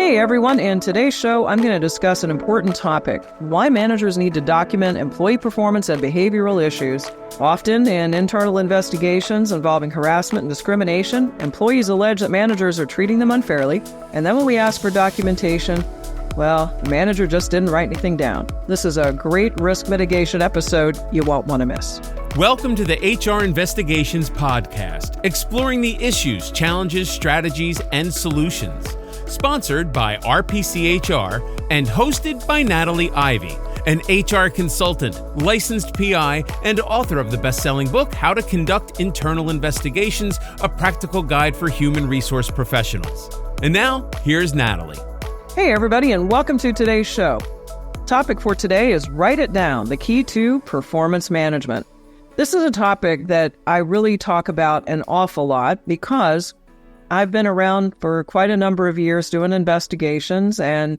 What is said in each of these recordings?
Hey everyone, in today's show, I'm going to discuss an important topic: why managers need to document employee performance and behavioral issues. Often in internal investigations involving harassment and discrimination, employees allege that managers are treating them unfairly, and then when we ask for documentation, well, the manager just didn't write anything down. This is a great risk mitigation episode you won't want to miss. Welcome to the HR Investigations Podcast, exploring the issues, challenges, strategies, and solutions. Sponsored by RPCHR and hosted by Natalie Ivey, an HR consultant, licensed PI, and author of the best-selling book, How to Conduct Internal Investigations, a practical guide for human resource professionals. And now, here's Natalie. Hey everybody, and welcome to today's show. Topic for today is Write It Down, the key to performance management. This is a topic that I really talk about an awful lot because I've been around for quite a number of years doing investigations, and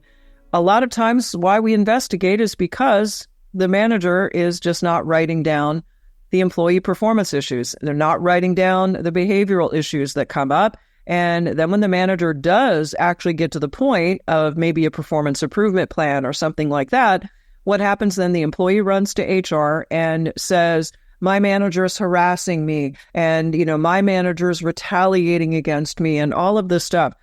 a lot of times why we investigate is because the manager is just not writing down the employee performance issues. They're not writing down the behavioral issues that come up, and then when the manager does actually get to the point of maybe a performance improvement plan or something like that, what happens then? The employee runs to HR and says, my manager is harassing me, and, my manager is retaliating against me, and all of this stuff.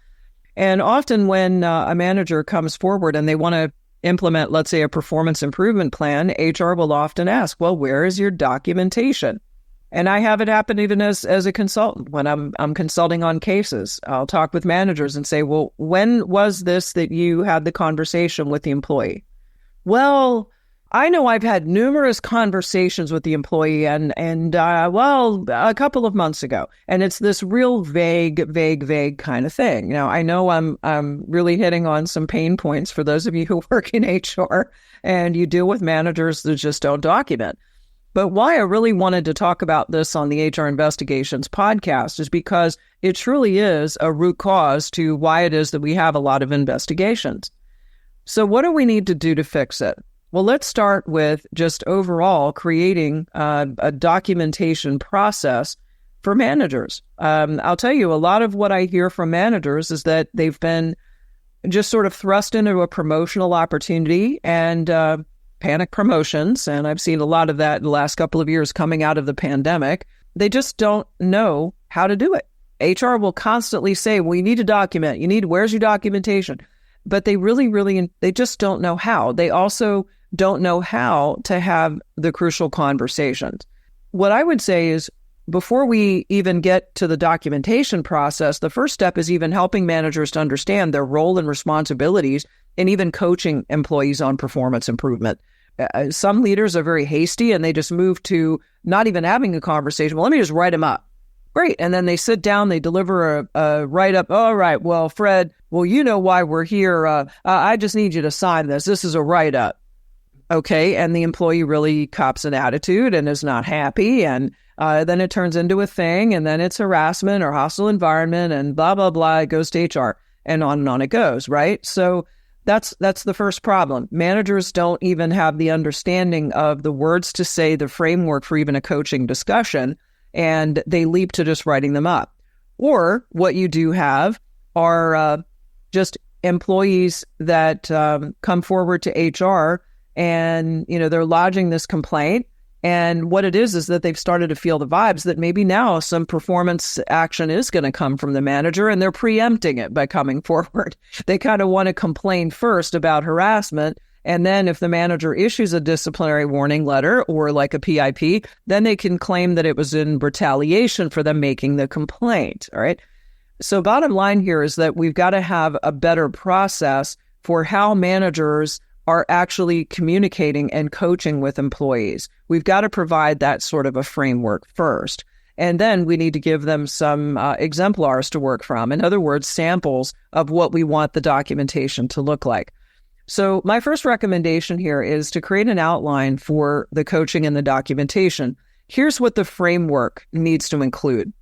And often when a manager comes forward and they want to implement, let's say, a performance improvement plan, HR will often ask, well, where is your documentation? And I have it happen even as a consultant. When I'm consulting on cases, I'll talk with managers and say, well, when was this that you had the conversation with the employee? Well, I know I've had numerous conversations with the employee and a couple of months ago. And it's this real vague kind of thing. Now, I know I'm really hitting on some pain points for those of you who work in HR and you deal with managers that just don't document. But why I really wanted to talk about this on the HR Investigations podcast is because it truly is a root cause to why it is that we have a lot of investigations. So what do we need to do to fix it? Well, let's start with just overall creating a documentation process for managers. I'll tell you, a lot of what I hear from managers is that they've been just sort of thrust into a promotional opportunity and panic promotions. And I've seen a lot of that in the last couple of years coming out of the pandemic. They just don't know how to do it. HR will constantly say, well, you need to document. Where's your documentation? But they they just don't know how. They also don't know how to have the crucial conversations. What I would say is, before we even get to the documentation process, the first step is even helping managers to understand their role and responsibilities and even coaching employees on performance improvement. Some leaders are very hasty and they just move to not even having a conversation. Well, let me just write them up. Great. And then they sit down, they deliver a write-up. All right, well, Fred, well, you know why we're here. I just need you to sign this. This is a write-up. Okay, and the employee really cops an attitude and is not happy, and then it turns into a thing, and then it's harassment or hostile environment, and blah, blah, blah, it goes to HR, and on it goes, right? So that's the first problem. Managers don't even have the understanding of the words to say, the framework for even a coaching discussion, and they leap to just writing them up. Or what you do have are just employees that come forward to HR and, they're lodging this complaint. And what it is that they've started to feel the vibes that maybe now some performance action is going to come from the manager, and they're preempting it by coming forward. They kind of want to complain first about harassment. And then if the manager issues a disciplinary warning letter or like a PIP, then they can claim that it was in retaliation for them making the complaint. All right. So bottom line here is that we've got to have a better process for how managers are actually communicating and coaching with employees. We've got to provide that sort of a framework first. And then we need to give them some exemplars to work from. In other words, samples of what we want the documentation to look like. So my first recommendation here is to create an outline for the coaching and the documentation. Here's what the framework needs to include.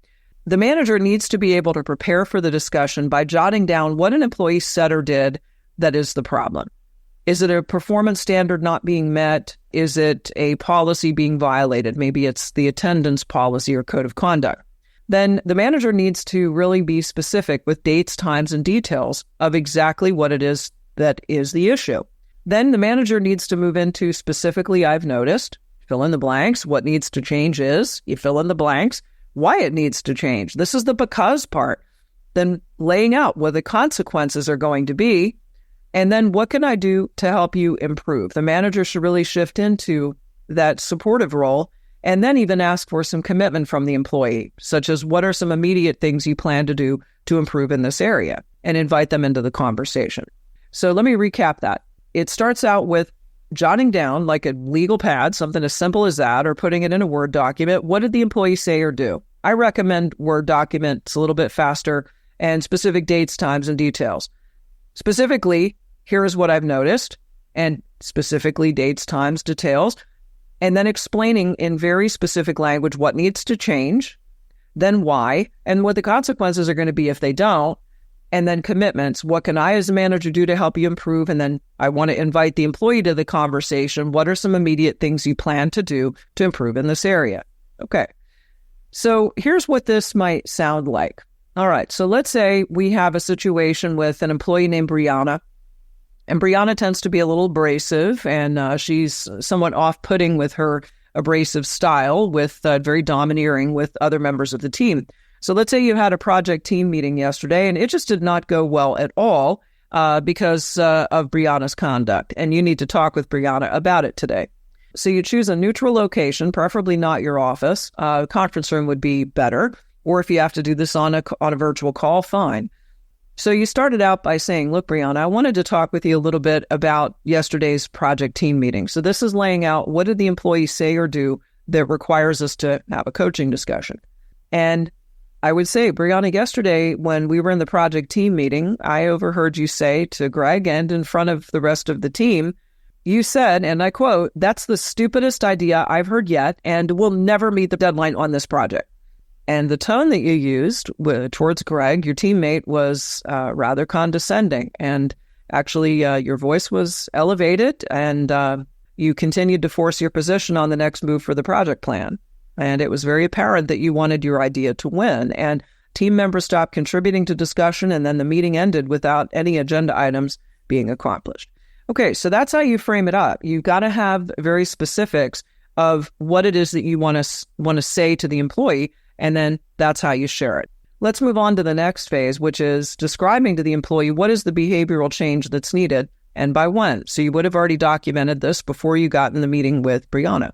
The manager needs to be able to prepare for the discussion by jotting down what an employee said or did that is the problem. Is it a performance standard not being met? Is it a policy being violated? Maybe it's the attendance policy or code of conduct. then the manager needs to really be specific with dates, times, and details of exactly what it is that is the issue. Then the manager needs to move into specifically, I've noticed, fill in the blanks. What needs to change is, you fill in the blanks, why it needs to change. This is the because part. Then laying out what the consequences are going to be. And then what can I do to help you improve? The manager should really shift into that supportive role and then even ask for some commitment from the employee, such as what are some immediate things you plan to do to improve in this area, and invite them into the conversation. So let me recap that. It starts out with jotting down, like a legal pad, something as simple as that, or putting it in a Word document. What did the employee say or do? I recommend Word documents a little bit faster and specific dates, times, and details. Specifically, here is what I've noticed, and specifically dates, times, details, and then explaining in very specific language what needs to change, then why, and what the consequences are going to be if they don't, and then commitments. What can I as a manager do to help you improve? And then I want to invite the employee to the conversation. What are some immediate things you plan to do to improve in this area? Okay, so here's what this might sound like. All right, so let's say we have a situation with an employee named Brianna. And Brianna tends to be a little abrasive, and she's somewhat off-putting with her abrasive style, with very domineering with other members of the team. So let's say you had a project team meeting yesterday, and it just did not go well at all because of Brianna's conduct, and you need to talk with Brianna about it today. So you choose a neutral location, preferably not your office. Conference room would be better, or if you have to do this on a virtual call, fine. So you started out by saying, look, Brianna, I wanted to talk with you a little bit about yesterday's project team meeting. So this is laying out what did the employee say or do that requires us to have a coaching discussion. And I would say, Brianna, yesterday when we were in the project team meeting, I overheard you say to Greg and in front of the rest of the team, you said, and I quote, "That's the stupidest idea I've heard yet, and we'll never meet the deadline on this project." And the tone that you used towards Greg, your teammate, was rather condescending. And actually, your voice was elevated, and you continued to force your position on the next move for the project plan. And it was very apparent that you wanted your idea to win. And team members stopped contributing to discussion, and then the meeting ended without any agenda items being accomplished. Okay, so that's how you frame it up. You've got to have very specifics of what it is that you want to say to the employee, and then that's how you share it. Let's move on to the next phase, which is describing to the employee what is the behavioral change that's needed and by when. So you would have already documented this before you got in the meeting with Brianna.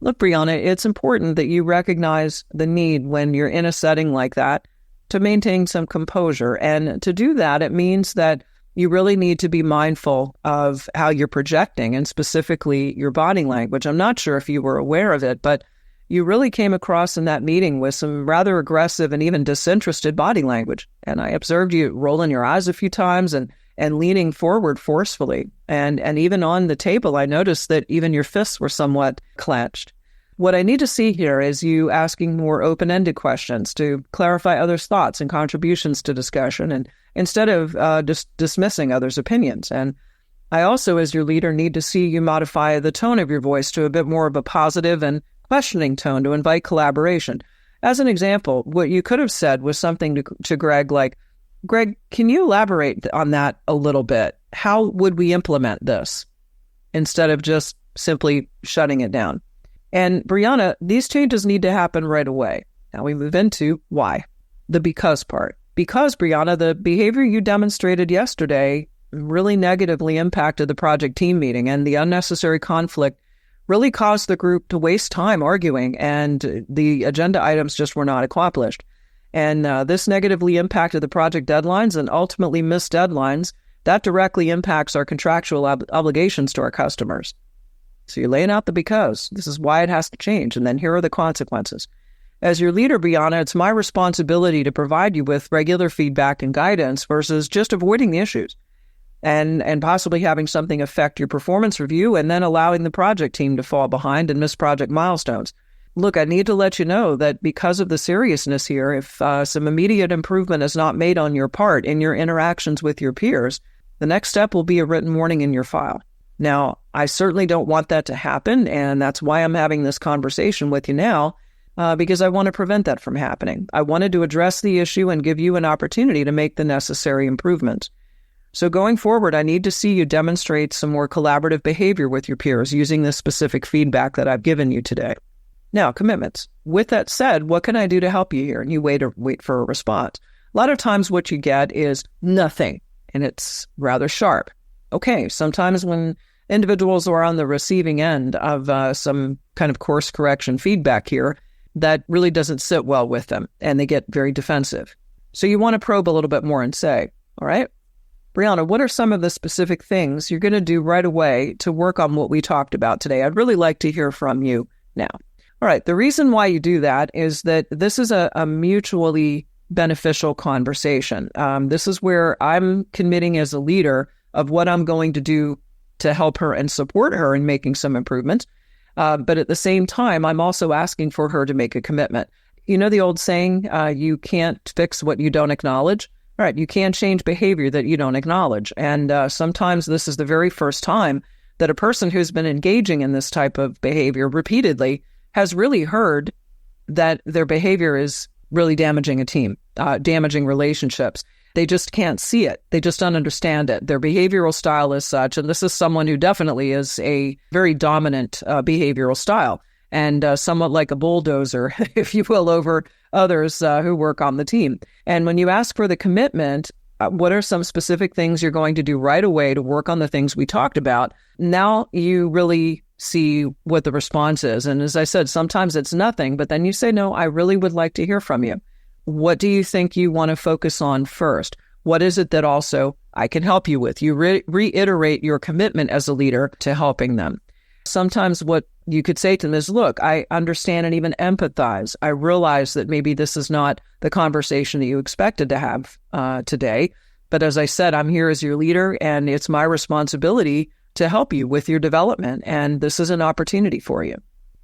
Look, Brianna, it's important that you recognize the need when you're in a setting like that to maintain some composure. And to do that, it means that you really need to be mindful of how you're projecting and specifically your body language. I'm not sure if you were aware of it, but you really came across in that meeting with some rather aggressive and even disinterested body language. And I observed you rolling your eyes a few times and leaning forward forcefully. And even on the table, I noticed that even your fists were somewhat clenched. What I need to see here is you asking more open-ended questions to clarify others' thoughts and contributions to discussion, and instead of dismissing others' opinions. And I also, as your leader, need to see you modify the tone of your voice to a bit more of a positive and questioning tone to invite collaboration. As an example, what you could have said was something to Greg like, "Greg, can you elaborate on that a little bit? How would we implement this?" Instead of just simply shutting it down. And Brianna, these changes need to happen right away. Now we move into why, the because part. Because, Brianna, the behavior you demonstrated yesterday really negatively impacted the project team meeting, and the unnecessary conflict really caused the group to waste time arguing, and the agenda items just were not accomplished. And this negatively impacted the project deadlines and ultimately missed deadlines. That directly impacts our contractual obligations to our customers. So you're laying out the because. This is why it has to change, and then here are the consequences. As your leader, Brianna, it's my responsibility to provide you with regular feedback and guidance versus just avoiding the issues and possibly having something affect your performance review and then allowing the project team to fall behind and miss project milestones. Look, I need to let you know that because of the seriousness here, if some immediate improvement is not made on your part in your interactions with your peers, the next step will be a written warning in your file. Now, I certainly don't want that to happen, and that's why I'm having this conversation with you now. because I want to prevent that from happening. I wanted to address the issue and give you an opportunity to make the necessary improvements. So going forward, I need to see you demonstrate some more collaborative behavior with your peers using this specific feedback that I've given you today. Now, commitments. With that said, what can I do to help you here? And you wait for a response. A lot of times what you get is nothing, and it's rather sharp. Okay, sometimes when individuals are on the receiving end of some kind of course correction feedback here, that really doesn't sit well with them, and they get very defensive. So you want to probe a little bit more and say, all right, Brianna, what are some of the specific things you're going to do right away to work on what we talked about today? I'd really like to hear from you now. All right, the reason why you do that is that this is a mutually beneficial conversation. This is where I'm committing as a leader of what I'm going to do to help her and support her in making some improvements. But at the same time, I'm also asking for her to make a commitment. You know the old saying, you can't fix what you don't acknowledge? All right, you can't change behavior that you don't acknowledge. And sometimes this is the very first time that a person who's been engaging in this type of behavior repeatedly has really heard that their behavior is really damaging a team, damaging relationships. They just can't see it. They just don't understand it. Their behavioral style is such, and this is someone who definitely is a very dominant behavioral style and somewhat like a bulldozer, if you will, over others who work on the team. And when you ask for the commitment, what are some specific things you're going to do right away to work on the things we talked about? Now you really see what the response is. And as I said, sometimes it's nothing, but then you say, no, I really would like to hear from you. What do you think you want to focus on first? What is it that also I can help you with? You reiterate your commitment as a leader to helping them. Sometimes what you could say to them is, look, I understand and even empathize. I realize that maybe this is not the conversation that you expected to have today. But as I said, I'm here as your leader, and it's my responsibility to help you with your development. And this is an opportunity for you.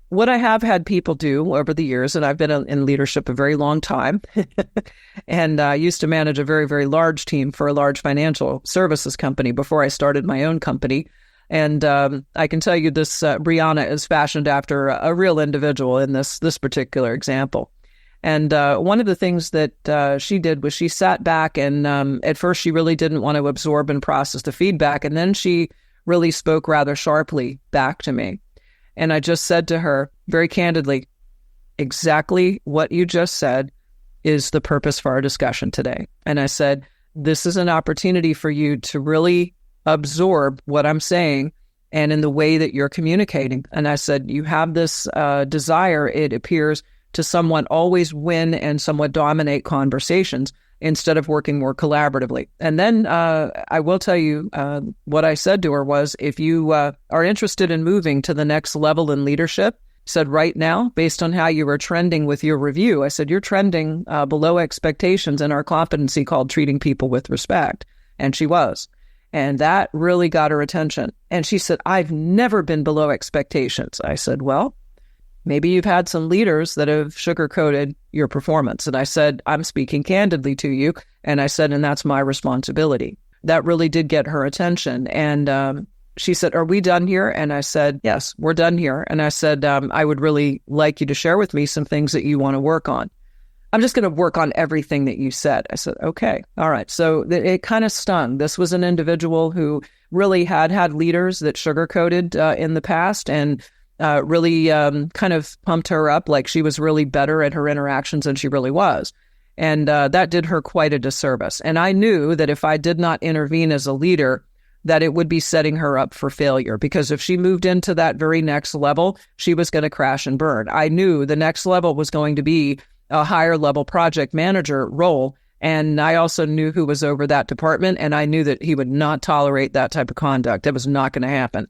What I have had people do over the years, and I've been in leadership a very long time, and I used to manage a very, very large team for a large financial services company before I started my own company. And I can tell you this, Brianna is fashioned after a real individual in this particular example. And one of the things that she did was she sat back and at first she really didn't want to absorb and process the feedback. And then she really spoke rather sharply back to me. And I just said to her very candidly, exactly what you just said is the purpose for our discussion today. And I said, this is an opportunity for you to really absorb what I'm saying and in the way that you're communicating. And I said, you have this desire, it appears, to somewhat always win and somewhat dominate conversations instead of working more collaboratively. And then I will tell you what I said to her was, if you are interested in moving to the next level in leadership, said right now, based on how you were trending with your review, I said, you're trending below expectations in our competency called treating people with respect. And she was. And that really got her attention. And she said, I've never been below expectations. I said, well, maybe you've had some leaders that have sugarcoated your performance. And I said, I'm speaking candidly to you. And I said, and that's my responsibility. That really did get her attention. And she said, are we done here? And I said, yes, we're done here. And I said, I would really like you to share with me some things that you want to work on. I'm just going to work on everything that you said. I said, okay, all right. So it kind of stung. This was an individual who really had leaders that sugarcoated in the past and really kind of pumped her up like she was really better at her interactions than she really was. And that did her quite a disservice. And I knew that if I did not intervene as a leader, that it would be setting her up for failure, because if she moved into that very next level, she was going to crash and burn. I knew the next level was going to be a higher level project manager role. And I also knew who was over that department, and I knew that he would not tolerate that type of conduct. That was not going to happen.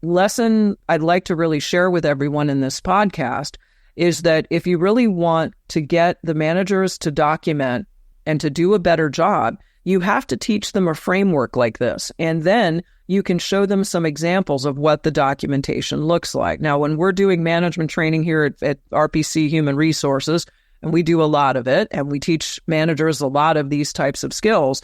Lesson I'd like to really share with everyone in this podcast is that if you really want to get the managers to document and to do a better job, you have to teach them a framework like this. And then you can show them some examples of what the documentation looks like. Now, when we're doing management training here at RPC Human Resources, and we do a lot of it, and we teach managers a lot of these types of skills,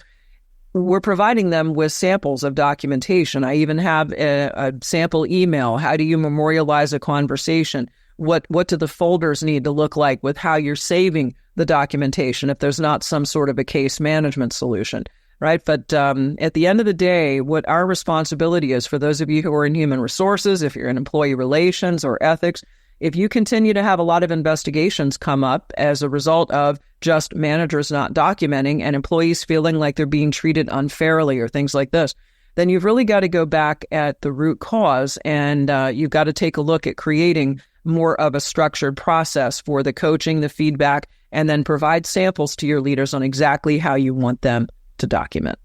we're providing them with samples of documentation. I even have a sample email. How do you memorialize a conversation? What do the folders need to look like with how you're saving the documentation if there's not some sort of a case management solution, right? But at the end of the day, what our responsibility is for those of you who are in human resources, if you're in employee relations or ethics, if you continue to have a lot of investigations come up as a result of just managers not documenting and employees feeling like they're being treated unfairly or things like this, then you've really got to go back at the root cause, and you've got to take a look at creating more of a structured process for the coaching, the feedback, and then provide samples to your leaders on exactly how you want them to document.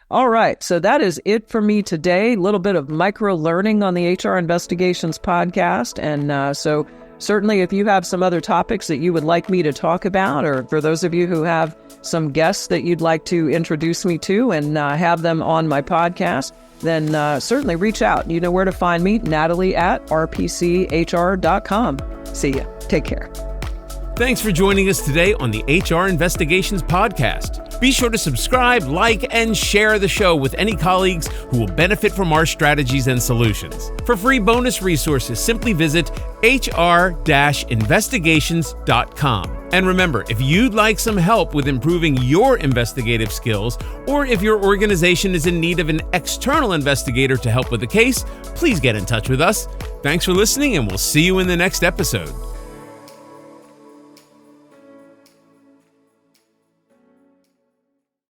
All right, so that is it for me today. A little bit of micro-learning on the HR Investigations podcast. And so certainly if you have some other topics that you would like me to talk about, or for those of you who have some guests that you'd like to introduce me to and have them on my podcast, then certainly reach out. You know where to find me, Natalie at rpchr.com. See ya. Take care. Thanks for joining us today on the HR Investigations podcast. Be sure to subscribe, like, and share the show with any colleagues who will benefit from our strategies and solutions. For free bonus resources, simply visit hr-investigations.com. And remember, if you'd like some help with improving your investigative skills, or if your organization is in need of an external investigator to help with the case, please get in touch with us. Thanks for listening, and we'll see you in the next episode.